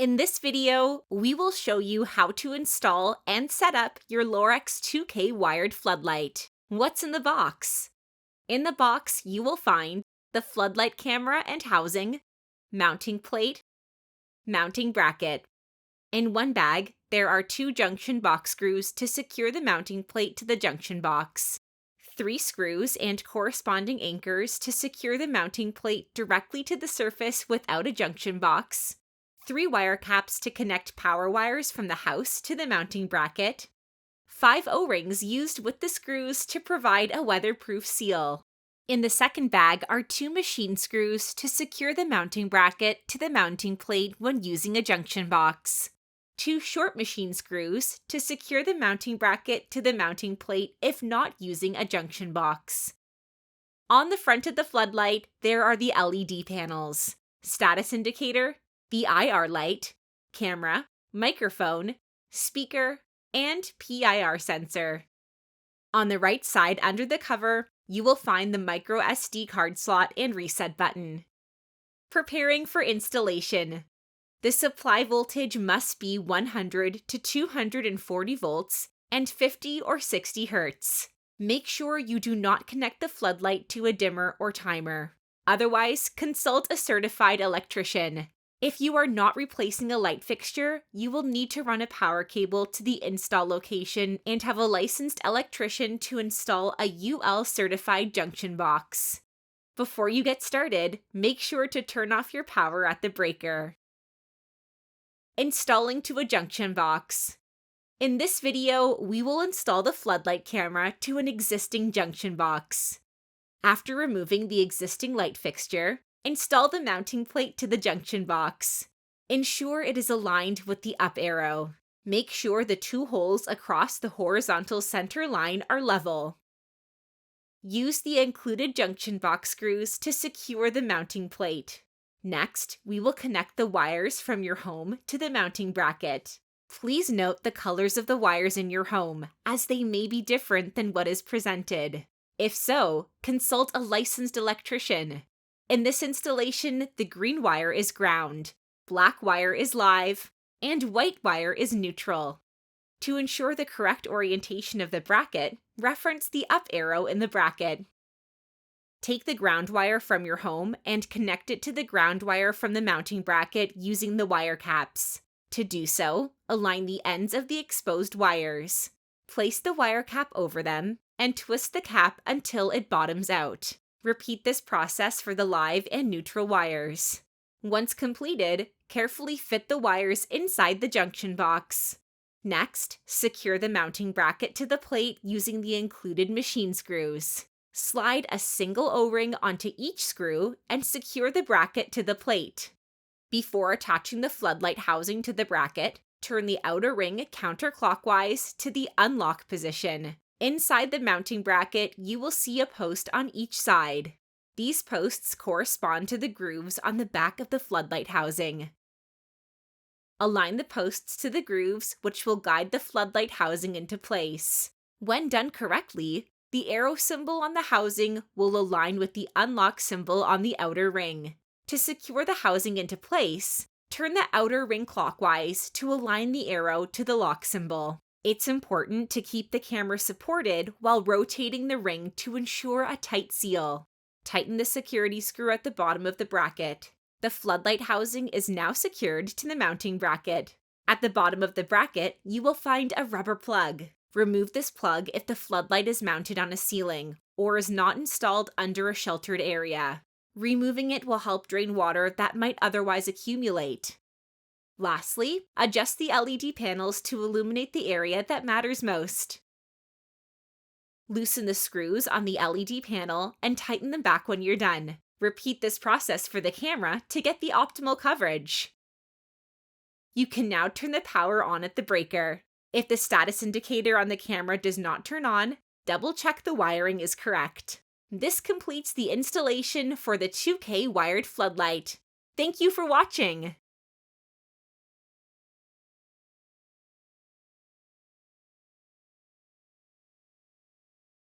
In this video, we will show you how to install and set up your Lorex 2K wired floodlight. What's in the box? In the box, you will find the floodlight camera and housing, mounting plate, mounting bracket. In one bag, there are 2 junction box screws to secure the mounting plate to the junction box, 3 screws and corresponding anchors to secure the mounting plate directly to the surface without a junction box, 3 wire caps to connect power wires from the house to the mounting bracket, 5 O-rings used with the screws to provide a weatherproof seal. In the second bag are 2 machine screws to secure the mounting bracket to the mounting plate when using a junction box, 2 short machine screws to secure the mounting bracket to the mounting plate if not using a junction box. On the front of the floodlight, there are the LED panels, status indicator, the IR light, camera, microphone, speaker, and PIR sensor. On the right side under the cover, you will find the micro SD card slot and reset button. Preparing for installation. The supply voltage must be 100 to 240 volts and 50 or 60 Hz. Make sure you do not connect the floodlight to a dimmer or timer. Otherwise, consult a certified electrician. If you are not replacing a light fixture, you will need to run a power cable to the install location and have a licensed electrician to install a UL certified junction box. Before you get started, make sure to turn off your power at the breaker. Installing to a junction box. In this video, we will install the floodlight camera to an existing junction box. After removing the existing light fixture, install the mounting plate to the junction box. Ensure it is aligned with the up arrow. Make sure the 2 holes across the horizontal center line are level. Use the included junction box screws to secure the mounting plate. Next, we will connect the wires from your home to the mounting bracket. Please note the colors of the wires in your home, as they may be different than what is presented. If so, consult a licensed electrician. In this installation, the green wire is ground, black wire is live, and white wire is neutral. To ensure the correct orientation of the bracket, reference the up arrow in the bracket. Take the ground wire from your home and connect it to the ground wire from the mounting bracket using the wire caps. To do so, align the ends of the exposed wires. Place the wire cap over them and twist the cap until it bottoms out. Repeat this process for the live and neutral wires. Once completed, carefully fit the wires inside the junction box. Next, secure the mounting bracket to the plate using the included machine screws. Slide a single O-ring onto each screw and secure the bracket to the plate. Before attaching the floodlight housing to the bracket, turn the outer ring counterclockwise to the unlock position. Inside the mounting bracket, you will see a post on each side. These posts correspond to the grooves on the back of the floodlight housing. Align the posts to the grooves, which will guide the floodlight housing into place. When done correctly, the arrow symbol on the housing will align with the unlock symbol on the outer ring. To secure the housing into place, turn the outer ring clockwise to align the arrow to the lock symbol. It's important to keep the camera supported while rotating the ring to ensure a tight seal. Tighten the security screw at the bottom of the bracket. The floodlight housing is now secured to the mounting bracket. At the bottom of the bracket, you will find a rubber plug. Remove this plug if the floodlight is mounted on a ceiling or is not installed under a sheltered area. Removing it will help drain water that might otherwise accumulate. Lastly, adjust the LED panels to illuminate the area that matters most. Loosen the screws on the LED panel and tighten them back when you're done. Repeat this process for the camera to get the optimal coverage. You can now turn the power on at the breaker. If the status indicator on the camera does not turn on, double-check the wiring is correct. This completes the installation for the 2K wired floodlight. Thank you for watching!